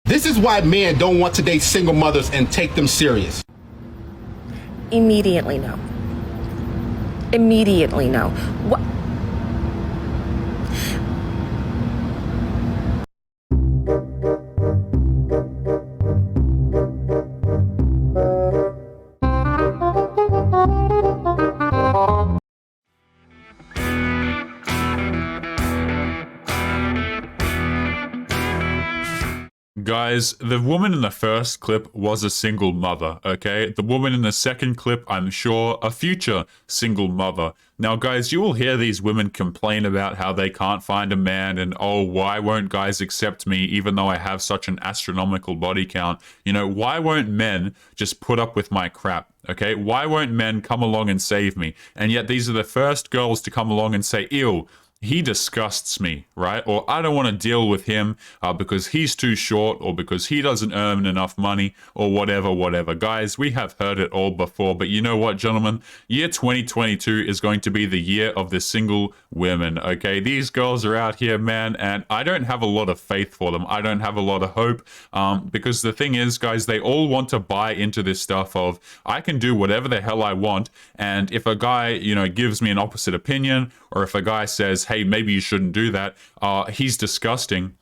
This is why men don't want to date single mothers and take them serious. Immediately no. Immediately no. What? Guys, the woman in the first clip was a single mother, okay? The woman in the second clip, I'm sure, a future single mother. Now, guys, you will hear these women complain about how they can't find a man and, oh, why won't guys accept me even though I have such an astronomical body count? You know, why won't men just put up with my crap? Okay, why won't men come along and save me? And yet these are the first girls to come along and say, ew, he disgusts me, right? Or I don't want to deal with him because he's too short or because he doesn't earn enough money or whatever. Guys, we have heard it all before, but you know what, gentlemen? Year 2022 is going to be the year of the single women, okay? These girls are out here, man, and I don't have a lot of faith for them. I don't have a lot of hope because the thing is, guys, they all want to buy into this stuff of I can do whatever the hell I want, and if a guy, you know, gives me an opposite opinion, or if a guy says, hey, maybe you shouldn't do that, he's disgusting.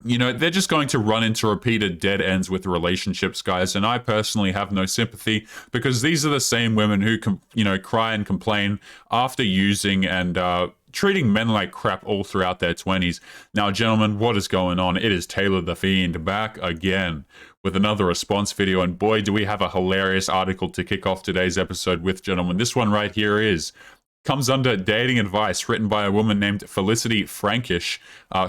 You know, they're just going to run into repeated dead ends with relationships, guys. And I personally have no sympathy because these are the same women who, you know, cry and complain after using and treating men like crap all throughout their 20s. Now, gentlemen, what is going on? It is Taylor the Fiend back again with another response video. And boy, do we have a hilarious article to kick off today's episode with, gentlemen. This one right here comes under dating advice written by a woman named Felicity Frankish,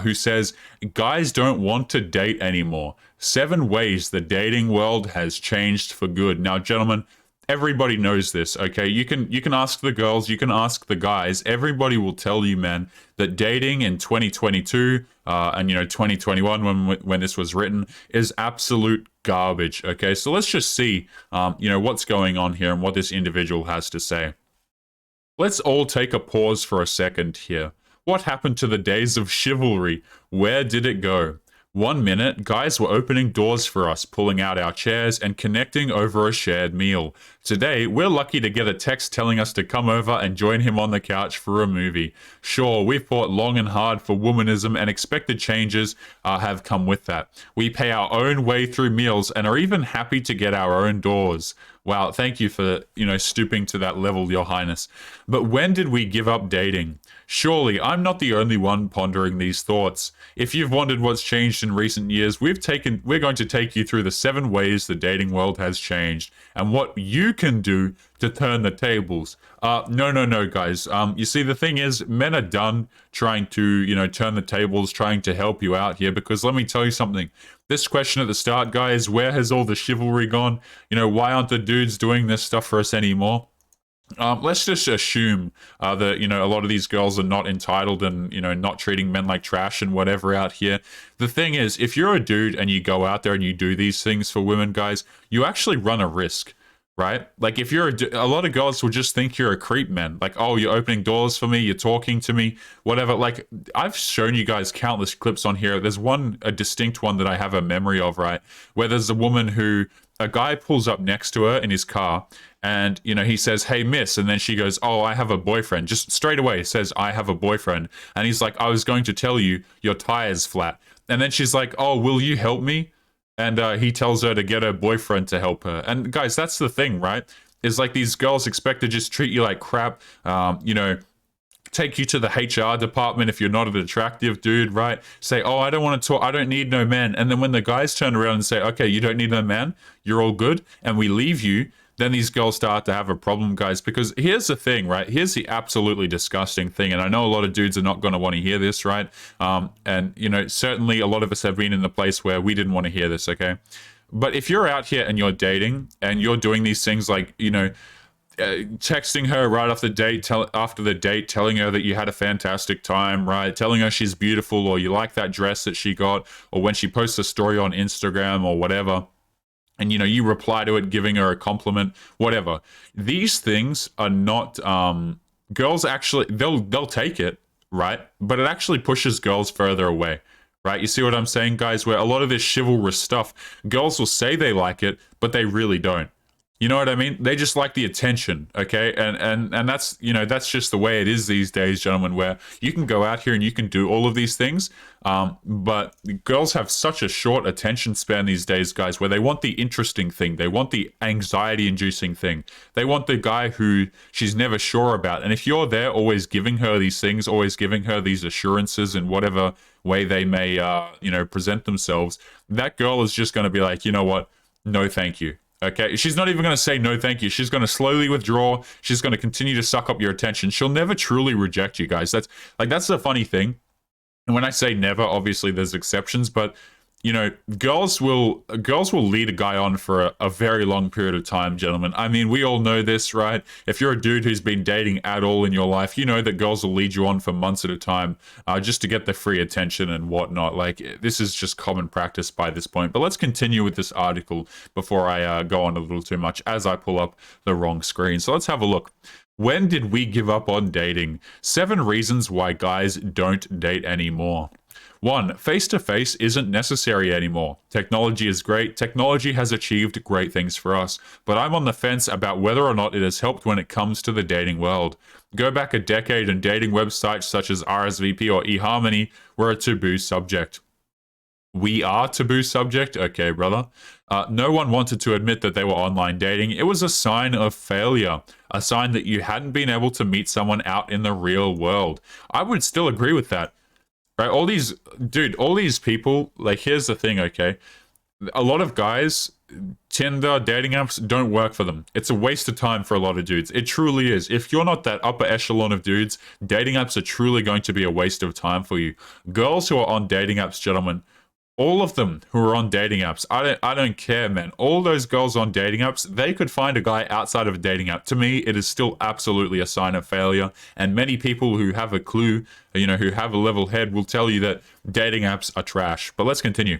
who says, guys don't want to date anymore. 7 ways the dating world has changed for good. Now, gentlemen, everybody knows this, okay? You can ask the girls, you can ask the guys. Everybody will tell you, man, that dating in 2022 and, you know, 2021 when this was written is absolute garbage, okay? So let's just see, you know, what's going on here and what this individual has to say. Let's all take a pause for a second here. What happened to the days of chivalry? Where did it go? 1 minute, guys were opening doors for us, pulling out our chairs and connecting over a shared meal. Today, we're lucky to get a text telling us to come over and join him on the couch for a movie. Sure, we've fought long and hard for womanism and expected changes have come with that. We pay our own way through meals and are even happy to get our own doors. Wow, thank you for, you know, stooping to that level, Your Highness. But when did we give up dating? Surely, I'm not the only one pondering these thoughts. If you've wondered what's changed in recent years, we're going to take you through the 7 ways the dating world has changed and what you can do to turn the tables. No, guys. You see, the thing is, men are done trying to, you know, turn the tables, trying to help you out here, because let me tell you something. This question at the start, guys, where has all the chivalry gone? You know, why aren't the dudes doing this stuff for us anymore? Let's just assume that, you know, a lot of these girls are not entitled and, you know, not treating men like trash and whatever out here. The thing is, if you're a dude and you go out there and you do these things for women, guys, you actually run a risk, right? Like, if you're a lot of girls will just think you're a creep, man. Like, oh, you're opening doors for me, you're talking to me, whatever. Like, I've shown you guys countless clips on here. There's a distinct one that I have a memory of, right? Where there's a woman who, a guy pulls up next to her in his car and, you know, he says, hey, miss. And then she goes, oh, I have a boyfriend. Just straight away says, I have a boyfriend. And he's like, I was going to tell you your tire's flat. And then she's like, oh, will you help me? And he tells her to get her boyfriend to help her. And guys, that's the thing, right? Is like these girls expect to just treat you like crap, you know, take you to the HR department if you're not an attractive dude, right? Say, oh, I don't want to talk, I don't need no man. And then when the guys turn around and say, okay, you don't need no man, you're all good, and we leave you, then these girls start to have a problem, guys. Because here's the thing, right? Here's the absolutely disgusting thing. And I know a lot of dudes are not going to want to hear this, right? And, you know, certainly a lot of us have been in the place where we didn't want to hear this, okay? But if you're out here and you're dating and you're doing these things like, you know, texting her right off the date, after the date, telling her that you had a fantastic time, right? Telling her she's beautiful, or you like that dress that she got, or when she posts a story on Instagram or whatever, and, you know, you reply to it, giving her a compliment, whatever. These things are not, girls actually, they'll take it, right? But it actually pushes girls further away, right? You see what I'm saying, guys? Where a lot of this chivalrous stuff, girls will say they like it, but they really don't. You know what I mean? They just like the attention, okay? And that's, you know, that's just the way it is these days, gentlemen, where you can go out here and you can do all of these things, but girls have such a short attention span these days, guys, where they want the interesting thing. They want the anxiety-inducing thing. They want the guy who she's never sure about. And if you're there always giving her these things, always giving her these assurances in whatever way they may, you know, present themselves, that girl is just going to be like, you know what? No, thank you. Okay, she's not even going to say no thank you. She's going to slowly withdraw. She's going to continue to suck up your attention. She'll never truly reject you, guys. That's the funny thing. And when I say never, obviously there's exceptions, but you know, girls will lead a guy on for a very long period of time, gentlemen. I mean, we all know this, right? If you're a dude who's been dating at all in your life, you know that girls will lead you on for months at a time, just to get the free attention and whatnot. Like, this is just common practice by this point. But let's continue with this article before I go on a little too much as I pull up the wrong screen. So let's have a look. When did we give up on dating? 7 reasons why guys don't date anymore. 1. Face-to-face isn't necessary anymore. Technology is great. Technology has achieved great things for us, but I'm on the fence about whether or not it has helped when it comes to the dating world. Go back a decade and dating websites such as RSVP or eHarmony were a taboo subject. We are taboo subject? Okay, brother. No one wanted to admit that they were online dating. It was a sign of failure, a sign that you hadn't been able to meet someone out in the real world. I would still agree with that. Right, all these people, like, here's the thing, okay? A lot of guys, Tinder, dating apps don't work for them. It's a waste of time for a lot of dudes. It truly is. If you're not that upper echelon of dudes, dating apps are truly going to be a waste of time for you. Girls who are on dating apps, gentlemen, all of them who are on dating apps, I don't care, man. All those girls on dating apps, they could find a guy outside of a dating app. To me, it is still absolutely a sign of failure. And many people who have a clue, you know, who have a level head will tell you that dating apps are trash. But let's continue.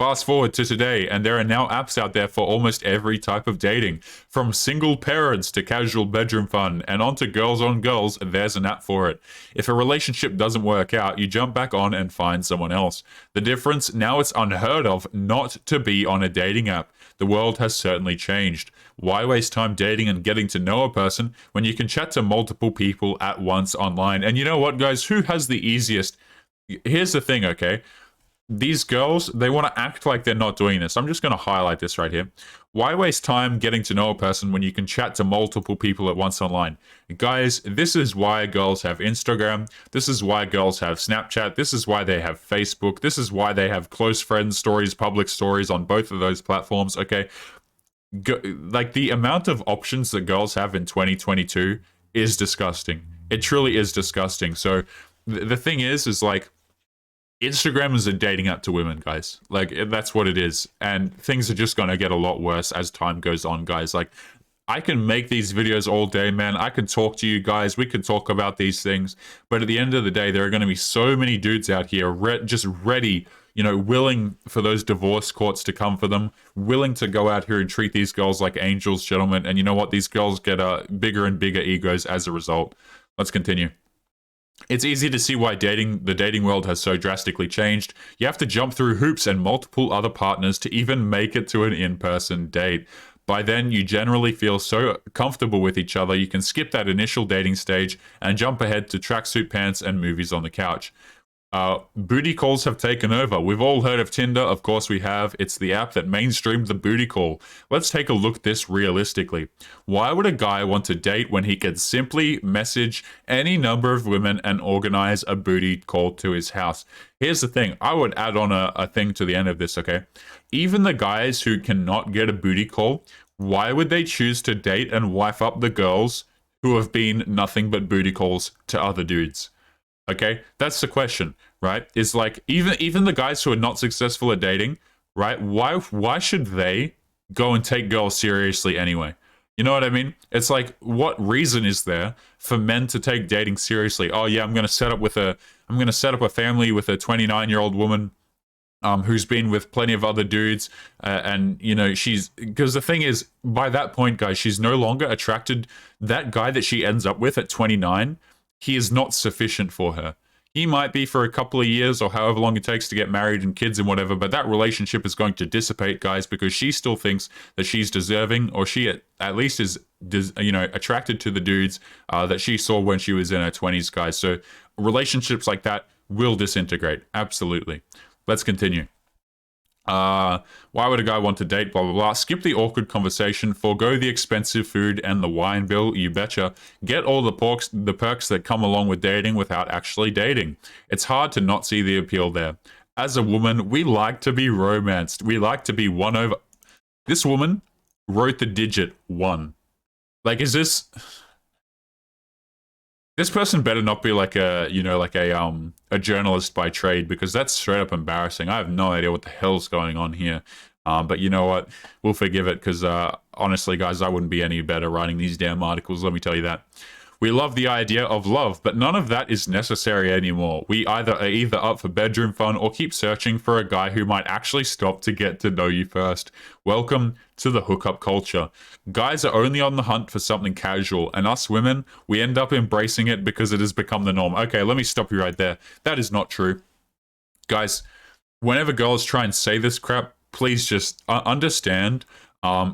Fast forward to today, and there are now apps out there for almost every type of dating. From single parents to casual bedroom fun, and on to girls on girls, there's an app for it. If a relationship doesn't work out, you jump back on and find someone else. The difference, now it's unheard of not to be on a dating app. The world has certainly changed. Why waste time dating and getting to know a person when you can chat to multiple people at once online? And you know what, guys? Who has the easiest? Here's the thing, okay? These girls, they want to act like they're not doing this. I'm just going to highlight this right here. Why waste time getting to know a person when you can chat to multiple people at once online? Guys, this is why girls have Instagram. This is why girls have Snapchat. This is why they have Facebook. This is why they have close friends stories, public stories on both of those platforms, okay? Like, the amount of options that girls have in 2022 is disgusting. It truly is disgusting. So the thing is like, Instagram is a dating app to women, guys. Like, that's what it is. And things are just going to get a lot worse as time goes on, guys. Like, I can make these videos all day, man. I can talk to you guys. We can talk about these things. But at the end of the day, there are going to be so many dudes out here just ready, you know, willing for those divorce courts to come for them, willing to go out here and treat these girls like angels, gentlemen. And you know what? These girls get bigger and bigger egos as a result. Let's continue. It's easy to see why the dating world has so drastically changed. You have to jump through hoops and multiple other partners to even make it to an in-person date. By then, you generally feel so comfortable with each other, you can skip that initial dating stage and jump ahead to tracksuit pants and movies on the couch. Booty calls have taken over. We've all heard of Tinder. Of course we have. It's the app that mainstreamed the booty call. Let's take a look at this realistically. Why would a guy want to date when he could simply message any number of women and organize a booty call to his house? Here's the thing. I would add on a thing to the end of this, okay? Even the guys who cannot get a booty call, why would they choose to date and wife up the girls who have been nothing but booty calls to other dudes? Okay, that's the question, right? Is like, even the guys who are not successful at dating, right? Why should they go and take girls seriously anyway? You know what I mean? It's like, what reason is there for men to take dating seriously? Oh yeah, I'm gonna set up a family with a 29-year-old woman who's been with plenty of other dudes, and you know, because the thing is, by that point, guys, she's no longer attracted. That guy that she ends up with at 29, he is not sufficient for her. He might be for a couple of years or however long it takes to get married and kids and whatever, but that relationship is going to dissipate, guys, because she still thinks that she's deserving, or she at least is, attracted to the dudes that she saw when she was in her 20s, guys. So relationships like that will disintegrate. Absolutely. Let's continue. Why would a guy want to date? Blah, blah, blah. Skip the awkward conversation. Forgo the expensive food and the wine bill. You betcha. Get all the perks that come along with dating without actually dating. It's hard to not see the appeal there. As a woman, we like to be romanced. We like to be won over. This woman wrote the digit 1. Like, is this... This person better not be like a journalist by trade, because that's straight up embarrassing. I have no idea what the hell's going on here. But you know what? We'll forgive it, because honestly, guys, I wouldn't be any better writing these damn articles, let me tell you that. We love the idea of love, but none of that is necessary anymore. We are either up for bedroom fun or keep searching for a guy who might actually stop to get to know you first. Welcome to the hookup culture. Guys are only on the hunt for something casual, and us women, we end up embracing it because it has become the norm. Okay, let me stop you right there. That is not true. Guys, whenever girls try and say this crap, please just understand.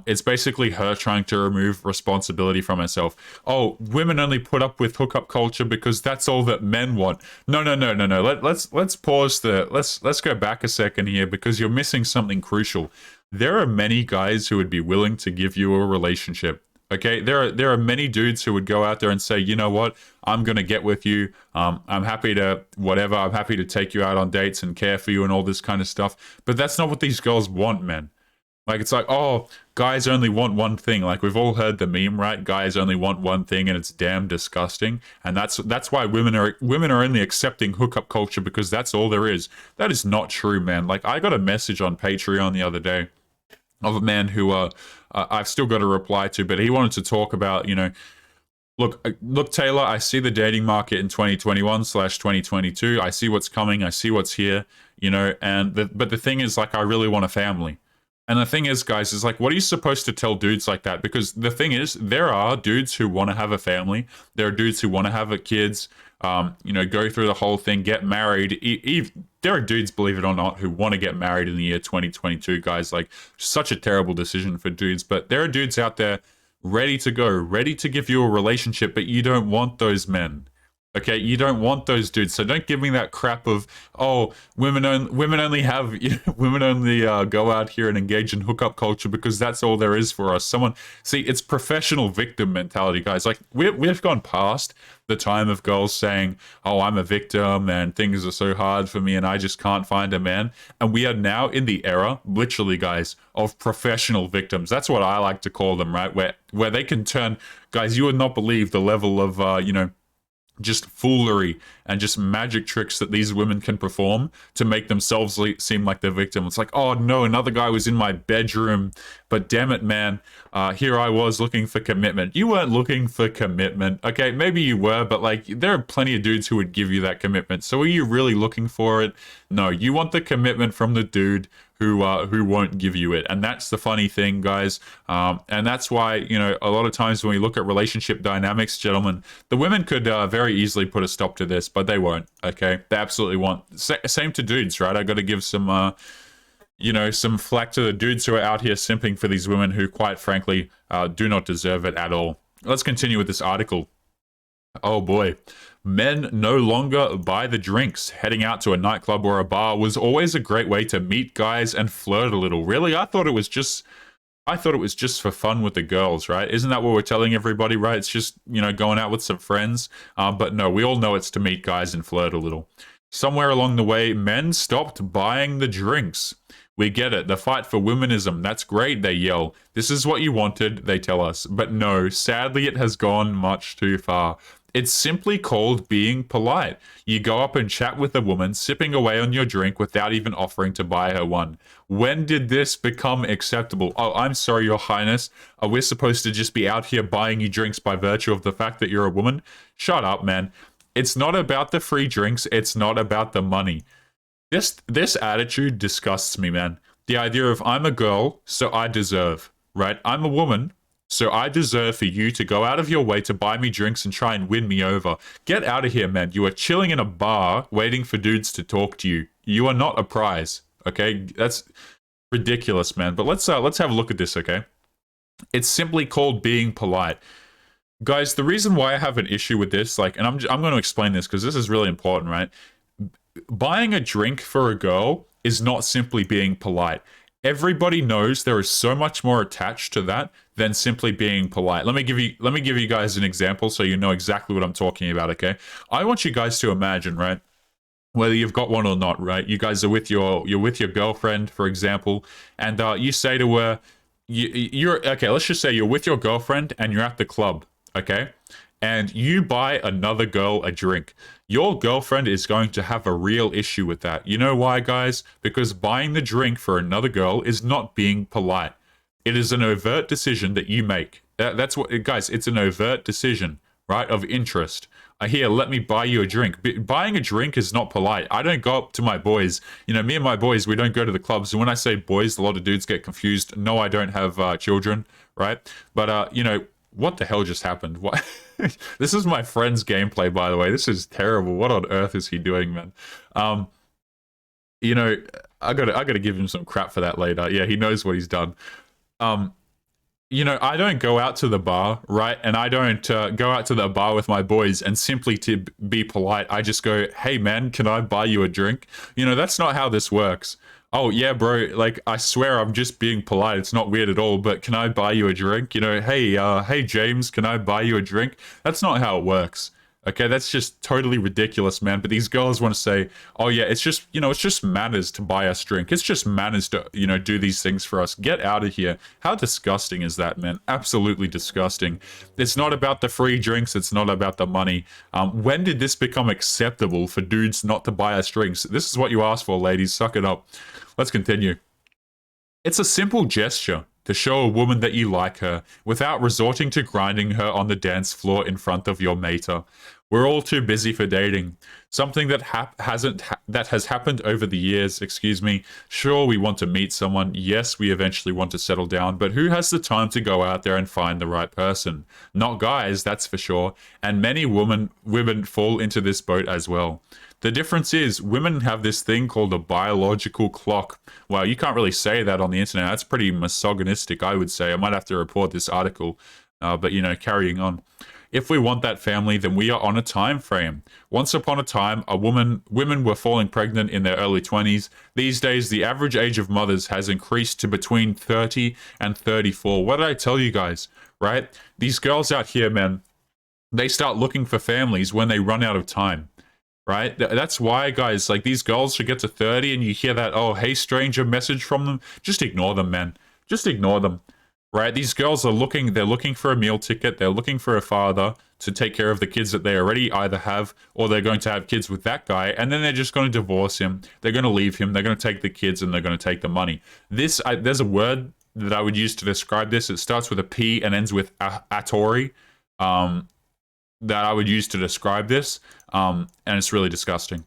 It's basically her trying to remove responsibility from herself. Oh, women only put up with hookup culture because that's all that men want. No. Let's pause there. Let's go back a second here, because you're missing something crucial. There are many guys who would be willing to give you a relationship. Okay, there are many dudes who would go out there and say, you know what, I'm gonna get with you. I'm happy to whatever. I'm happy to take you out on dates and care for you and all this kind of stuff. But that's not what these girls want, man. Like, it's like, oh, guys only want one thing. Like, we've all heard the meme, right? Guys only want one thing, and it's damn disgusting. And that's why women are only accepting hookup culture, because that's all there is. That is not true, man. Like, I got a message on Patreon the other day of a man who I've still got a reply to, but he wanted to talk about, look, Taylor, I see the dating market in 2021/2022. I see what's coming. I see what's here, but the thing is, like, I really want a family. And the thing is, guys, is like, what are you supposed to tell dudes like that? Because the thing is, there are dudes who want to have a family. There are dudes who want to have kids, go through the whole thing, get married. There are dudes, believe it or not, who want to get married in the year 2022, guys. Like, such a terrible decision for dudes. But there are dudes out there ready to go, ready to give you a relationship, but you don't want those men. Okay, you don't want those dudes, so don't give me that crap of, oh, women only go out here and engage in hookup culture because that's all there is for us. See, it's professional victim mentality, guys. Like, we've gone past the time of girls saying, oh, I'm a victim and things are so hard for me and I just can't find a man. And we are now in the era, literally, guys, of professional victims. That's what I like to call them, right? Where they can turn, guys, you would not believe the level of, just foolery and just magic tricks that these women can perform to make themselves seem like the victim. It's like, oh no, another guy was in my bedroom, but damn it, man, here I was looking for commitment. You weren't looking for commitment. Okay, maybe you were, but like, there are plenty of dudes who would give you that commitment. So are you really looking for it? No, you want the commitment from the dude who won't give you it. And that's the funny thing, guys. And that's why, a lot of times when we look at relationship dynamics, gentlemen, the women could very easily put a stop to this, but they won't, okay? They absolutely won't. Same to dudes, right? I got to give some, some flack to the dudes who are out here simping for these women who, quite frankly, do not deserve it at all. Let's continue with this article. Oh boy. Men no longer buy the drinks. Heading out to a nightclub or a bar was always a great way to meet guys and flirt a little. Really? I thought it was just for fun with the girls, right? Isn't that what we're telling everybody, right? It's just, going out with some friends. But no, we all know it's to meet guys and flirt a little. Somewhere along the way, men stopped buying the drinks. We get it. The fight for womenism. That's great, they yell. This is what you wanted, they tell us. But no, sadly, it has gone much too far. It's simply called being polite. You go up and chat with a woman, sipping away on your drink without even offering to buy her one. When did this become acceptable? Oh, I'm sorry, Your Highness. Are we supposed to just be out here buying you drinks by virtue of the fact that you're a woman? Shut up, man. It's not about the free drinks. It's not about the money. This attitude disgusts me, man. The idea of I'm a girl, so I deserve, right? I'm a woman, So I deserve for you to go out of your way to buy me drinks and try and win me over. Get out of here, man. You are chilling in a bar waiting for dudes to talk to you. You are not a prize. Okay? That's ridiculous, man. But let's have a look at this, okay? It's simply called being polite. Guys, the reason why I have an issue with this, like, and I'm going to explain this because this is really important, right? Buying a drink for a girl is not simply being polite. Everybody knows there is so much more attached to that than simply being polite. Let me give you guys an example so you know exactly what I'm talking about, okay? I want you guys to imagine, right? Whether you've got one or not, right? You guys are you're with your girlfriend, for example, and you say to her, you're okay, let's just say you're with your girlfriend and you're at the club, okay? And you buy another girl a drink. Your girlfriend is going to have a real issue with that. You know why, guys? Because buying the drink for another girl is not being polite. It is an overt decision that you make. That's what, guys, it's an overt decision, right, of interest. Here, let me buy you a drink. Buying a drink is not polite. I don't go up to my boys. You know, me and my boys, we don't go to the clubs. And when I say boys, a lot of dudes get confused. No, I don't have children, right? But, you know, what the hell just happened? What? This is my friend's gameplay, by the way. This is terrible. What on earth is he doing, man? You know, I gotta give him some crap for that later. Yeah, he knows what he's done. You know, I don't go out to the bar, right? And I don't go out to the bar with my boys and simply to be polite. I just go, hey, man, can I buy you a drink? You know, that's not how this works. Oh, yeah, bro, like, I swear I'm just being polite. It's not weird at all, but can I buy you a drink? You know, hey, James, can I buy you a drink? That's not how it works. Okay, that's just totally ridiculous, man. But these girls want to say, oh, yeah, it's just, you know, it's just manners to buy us drink. It's just manners to, you know, do these things for us. Get out of here. How disgusting is that, man? Absolutely disgusting. It's not about the free drinks. It's not about the money. When did this become acceptable for dudes not to buy us drinks? This is what you asked for, ladies. Suck it up. Let's continue. It's a simple gesture to show a woman that you like her without resorting to grinding her on the dance floor in front of your mater. We're all too busy for dating. Something that has happened over the years, excuse me. Sure, we want to meet someone. Yes, we eventually want to settle down, but who has the time to go out there and find the right person? Not guys, that's for sure. And many women fall into this boat as well. The difference is women have this thing called a biological clock. Well, you can't really say that on the internet. That's pretty misogynistic, I would say. I might have to report this article, but, you know, carrying on. If we want that family, then we are on a time frame. Once upon a time, women were falling pregnant in their early 20s. These days, the average age of mothers has increased to between 30 and 34. What did I tell you guys, right? These girls out here, man, they start looking for families when they run out of time. Right? That's why, guys, like, these girls should get to 30 and you hear that, oh, hey, stranger message from them. Just ignore them, man. Just ignore them. Right? These girls are they're looking for a meal ticket. They're looking for a father to take care of the kids that they already either have, or they're going to have kids with that guy, and then they're just going to divorce him. They're going to leave him. They're going to take the kids and they're going to take the money. There's a word that I would use to describe this. It starts with a P and ends with atori. That I would use to describe this, and it's really disgusting.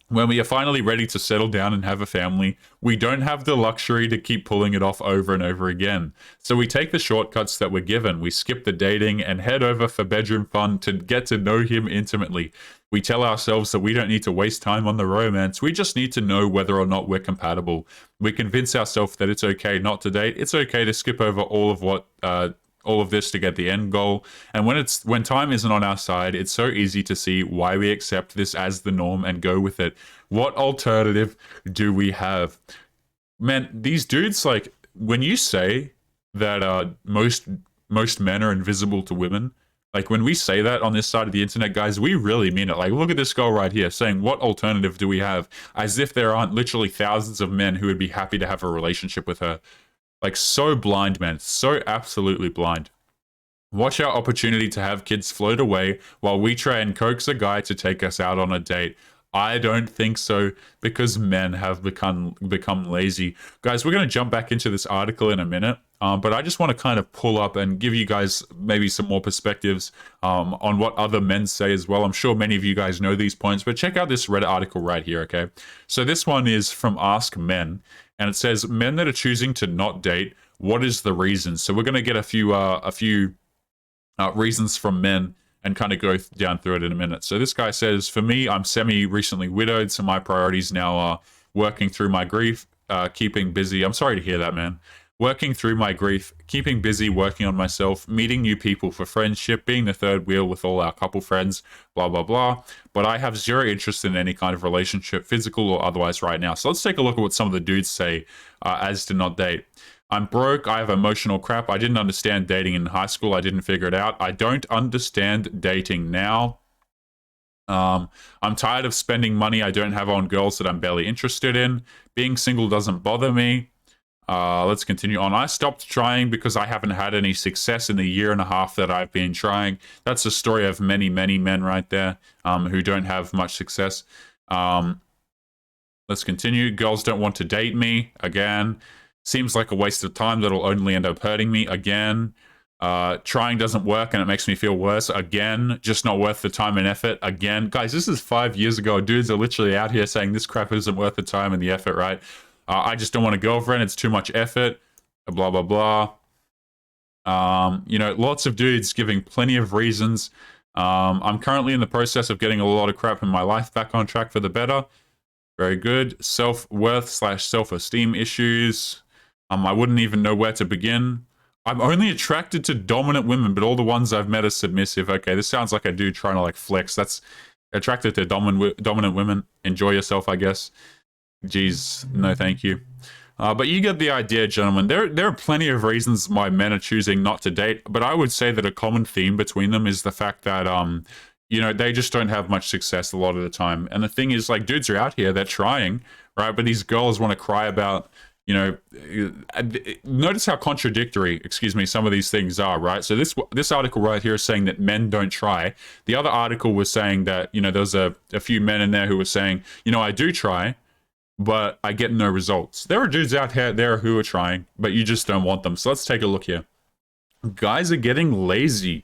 When we are finally ready to settle down and have a family, we don't have the luxury to keep pulling it off over and over again. So we take the shortcuts that we're given. We skip the dating and head over for bedroom fun to get to know him intimately. We tell ourselves that we don't need to waste time on the romance. We just need to know whether or not we're compatible. We convince ourselves that it's okay not to date. It's okay to skip over all of this to get the end goal. And when time isn't on our side, it's so easy to see why we accept this as the norm and go with it. What alternative do we have? Man, these dudes, like, when you say that most men are invisible to women, like, when we say that on this side of the internet, guys, we really mean it. Like, look at this girl right here saying, what alternative do we have? As if there aren't literally thousands of men who would be happy to have a relationship with her. Like, so blind, man. So absolutely blind. Watch our opportunity to have kids float away while we try and coax a guy to take us out on a date. I don't think so, because men have become lazy. Guys, we're going to jump back into this article in a minute, but I just want to kind of pull up and give you guys maybe some more perspectives on what other men say as well. I'm sure many of you guys know these points, but check out this Reddit article right here, okay? So this one is from Ask Men, and it says men that are choosing to not date. What is the reason? So we're going to get a few reasons from men and kind of go down through it in a minute. So this guy says, for me, I'm semi-recently widowed, so my priorities now are working through my grief, keeping busy. I'm sorry to hear that, man. Working through my grief, keeping busy, working on myself, meeting new people for friendship, being the third wheel with all our couple friends, blah, blah, blah. But I have zero interest in any kind of relationship, physical or otherwise right now. So let's take a look at what some of the dudes say as to not date. I'm broke. I have emotional crap. I didn't understand dating in high school. I didn't figure it out. I don't understand dating now. I'm tired of spending money I don't have on girls that I'm barely interested in. Being single doesn't bother me. Let's continue on. I stopped trying because I haven't had any success in the year and a half that I've been trying. That's the story of many, many men right there who don't have much success. Let's continue. Girls don't want to date me. Again. Seems like a waste of time that'll only end up hurting me. Again. Trying doesn't work and it makes me feel worse. Again. Just not worth the time and effort. Again. Guys, this is 5 years ago. Dudes are literally out here saying this crap isn't worth the time and the effort, right? I just don't want a girlfriend. It's too much effort. Blah, blah, blah. You know, lots of dudes giving plenty of reasons. I'm currently in the process of getting a lot of crap in my life back on track for the better. Very good. Self-worth / self-esteem issues. I wouldn't even know where to begin. I'm only attracted to dominant women, but all the ones I've met are submissive. Okay, this sounds like a dude trying to like flex. That's attracted to dominant women. Enjoy yourself, I guess. Jeez, no thank you. But you get the idea, gentlemen. There are plenty of reasons why men are choosing not to date, but I would say that a common theme between them is the fact that, you know, they just don't have much success a lot of the time. And the thing is, like, dudes are out here, they're trying, right? But these girls want to cry about, you know, notice how contradictory, some of these things are, right? So this article right here is saying that men don't try. The other article was saying that, you know, there's a few men in there who were saying, you know, I do try, but I get no results. There are dudes out there who are trying, but you just don't want them. So let's take a look here. Guys are getting lazy.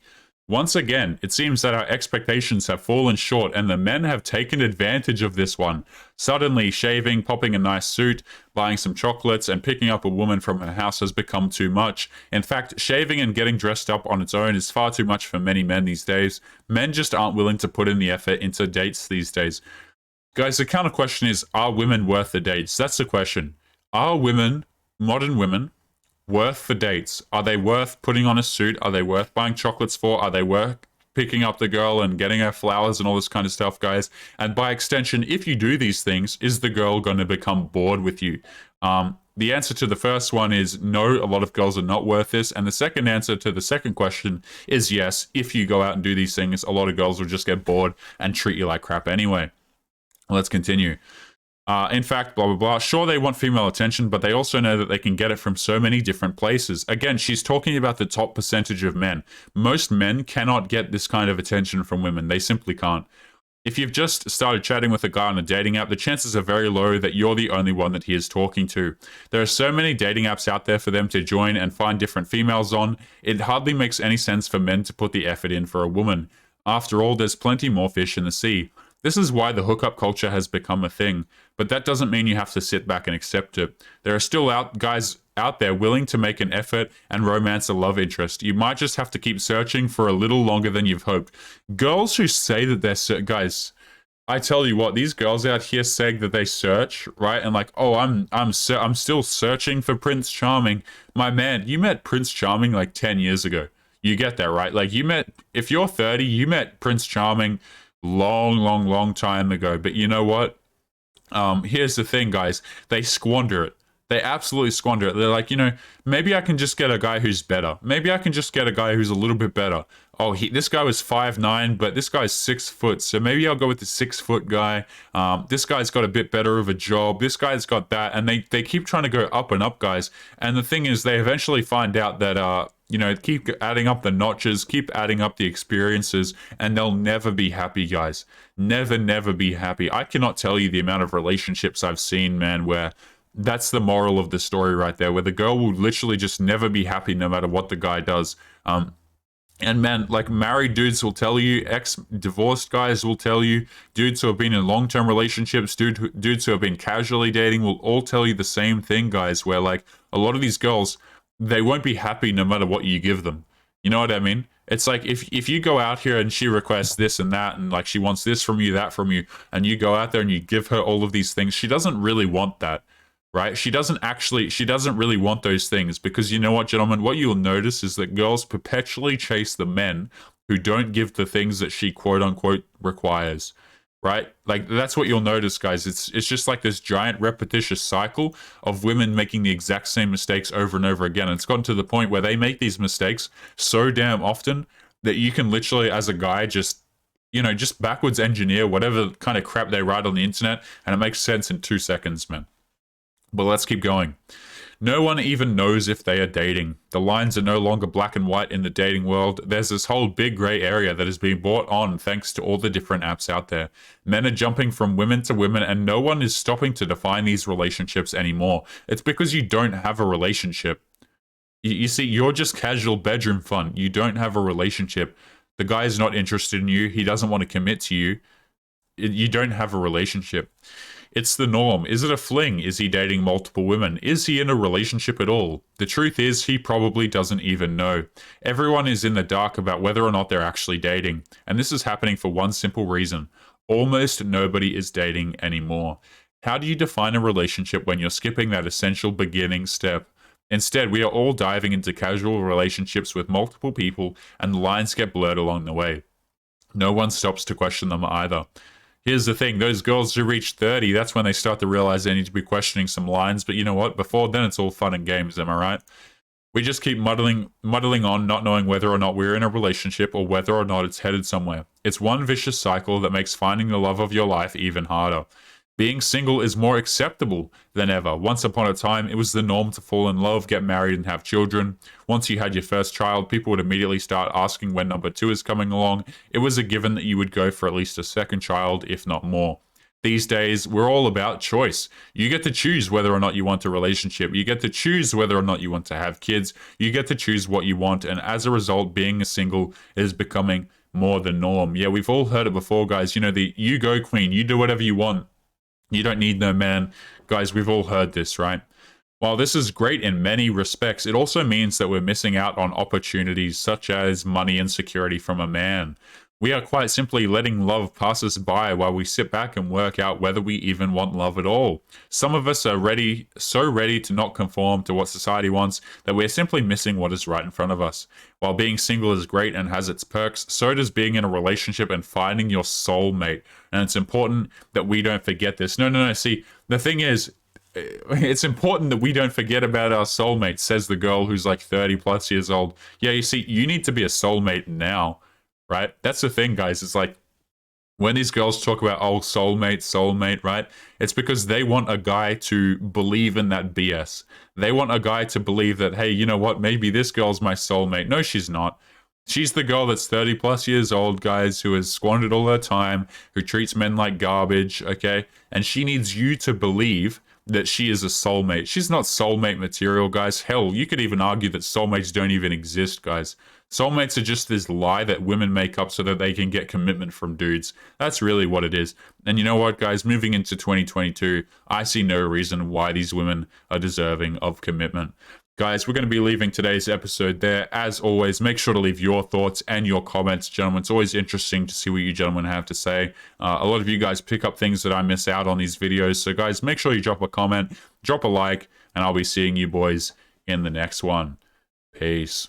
Once again, it seems that our expectations have fallen short and the men have taken advantage of this one. Suddenly, shaving, popping a nice suit, buying some chocolates, and picking up a woman from her house has become too much. In fact, shaving and getting dressed up on its own is far too much for many men these days. Men just aren't willing to put in the effort into dates these days. Guys, the counter question is, are women worth the dates? That's the question. Are women, modern women, worth the dates? Are they worth putting on a suit? Are they worth buying chocolates for? Are they worth picking up the girl and getting her flowers and all this kind of stuff, guys? And by extension, if you do these things, is the girl going to become bored with you? The answer to the first one is no, a lot of girls are not worth this. And the second answer to the second question is yes, if you go out and do these things, a lot of girls will just get bored and treat you like crap anyway. Let's continue. In fact, blah, blah, blah. Sure, they want female attention, but they also know that they can get it from so many different places. Again, she's talking about the top percentage of men. Most men cannot get this kind of attention from women. They simply can't. If you've just started chatting with a guy on a dating app, the chances are very low that you're the only one that he is talking to. There are so many dating apps out there for them to join and find different females on. It hardly makes any sense for men to put the effort in for a woman. After all, there's plenty more fish in the sea. This is why the hookup culture has become a thing, but that doesn't mean you have to sit back and accept it. There are still guys out there willing to make an effort and romance a love interest. You might just have to keep searching for a little longer than you've hoped. Girls who say that they're guys, I tell you what, these girls out here saying that they search, right? And like, oh, I'm still searching for Prince Charming. My man, you met Prince Charming like 10 years ago. You get that, right? Like if you're 30, you met Prince Charming long time ago. But you know what? Here's the thing, guys. They squander it. They absolutely squander it. They're like, you know, maybe I can just get a guy who's better. Maybe I can just get a guy who's a little bit better. Oh, this guy was 5'9", but this guy's 6 foot. So maybe I'll go with the 6 foot guy. This guy's got a bit better of a job. This guy's got that. And they keep trying to go up and up, guys. And the thing is, they eventually find out that, you know, keep adding up the notches, keep adding up the experiences, and they'll never be happy, guys. Never be happy. I cannot tell you the amount of relationships I've seen, man, where that's the moral of the story right there, where the girl will literally just never be happy no matter what the guy does. And man, like married dudes will tell you, ex-divorced guys will tell you, dudes who have been in long-term relationships, dudes who have been casually dating will all tell you the same thing, guys, where like a lot of these girls, they won't be happy no matter what you give them. You know what I mean? It's like if you go out here and she requests this and that, and like she wants this from you, that from you, and you go out there and you give her all of these things, she doesn't really want that, right? She doesn't really want those things, because you know what, gentlemen, what you'll notice is that girls perpetually chase the men who don't give the things that she quote unquote requires, right? Like that's what you'll notice, guys. It's just like this giant repetitious cycle of women making the exact same mistakes over and over again. And it's gotten to the point where they make these mistakes so damn often that you can literally, as a guy, just just backwards engineer whatever kind of crap they write on the internet, and it makes sense in 2 seconds, man. But let's keep going. No one even knows if they are dating. The lines are no longer black and white in the dating world. There's this whole big gray area that is being brought on thanks to all the different apps out there. Men are jumping from women to women, and no one is stopping to define these relationships anymore. It's because you don't have a relationship. You see, you're just casual bedroom fun. You don't have a relationship. The guy is not interested in you. He doesn't want to commit to you. You don't have a relationship. It's the norm. Is it a fling? Is he dating multiple women? Is he in a relationship at all? The truth is, he probably doesn't even know. Everyone is in the dark about whether or not they're actually dating. And this is happening for one simple reason. Almost nobody is dating anymore. How do you define a relationship when you're skipping that essential beginning step? Instead, we are all diving into casual relationships with multiple people, and the lines get blurred along the way. No one stops to question them either. Here's the thing, those girls who reach 30, that's when they start to realize they need to be questioning some lines. But you know what? Before then, it's all fun and games, am I right? We just keep muddling on, not knowing whether or not we're in a relationship or whether or not it's headed somewhere. It's one vicious cycle that makes finding the love of your life even harder. Being single is more acceptable than ever. Once upon a time, it was the norm to fall in love, get married, and have children. Once you had your first child, people would immediately start asking when number 2 is coming along. It was a given that you would go for at least a second child, if not more. These days, we're all about choice. You get to choose whether or not you want a relationship. You get to choose whether or not you want to have kids. You get to choose what you want. And as a result, being a single is becoming more the norm. Yeah, we've all heard it before, guys. You know, the you go queen, you do whatever you want. You don't need no man. Guys, we've all heard this, right? While this is great in many respects, it also means that we're missing out on opportunities such as money and security from a man. We are quite simply letting love pass us by while we sit back and work out whether we even want love at all. Some of us are so ready to not conform to what society wants that we're simply missing what is right in front of us. While being single is great and has its perks, so does being in a relationship and finding your soulmate. And it's important that we don't forget this. No. See, the thing is, it's important that we don't forget about our soulmate, says the girl who's like 30 plus years old. Yeah, you see, you need to be a soulmate now. Right? That's the thing, guys. It's like when these girls talk about, oh, soulmate, right? It's because they want a guy to believe in that BS. They want a guy to believe that, hey, you know what? Maybe this girl's my soulmate. No, she's not. She's the girl that's 30 plus years old, guys, who has squandered all her time, who treats men like garbage, okay? And she needs you to believe that she is a soulmate. She's not soulmate material, guys. Hell, you could even argue that soulmates don't even exist, guys. Soulmates are just this lie that women make up so that they can get commitment from dudes. That's really what it is. And you know what, guys? Moving into 2022, I see no reason why these women are deserving of commitment. Guys, we're going to be leaving today's episode there. As always, make sure to leave your thoughts and your comments, gentlemen. It's always interesting to see what you gentlemen have to say. A lot of you guys pick up things that I miss out on these videos. So, guys, make sure you drop a comment, drop a like, and I'll be seeing you boys in the next one. Peace.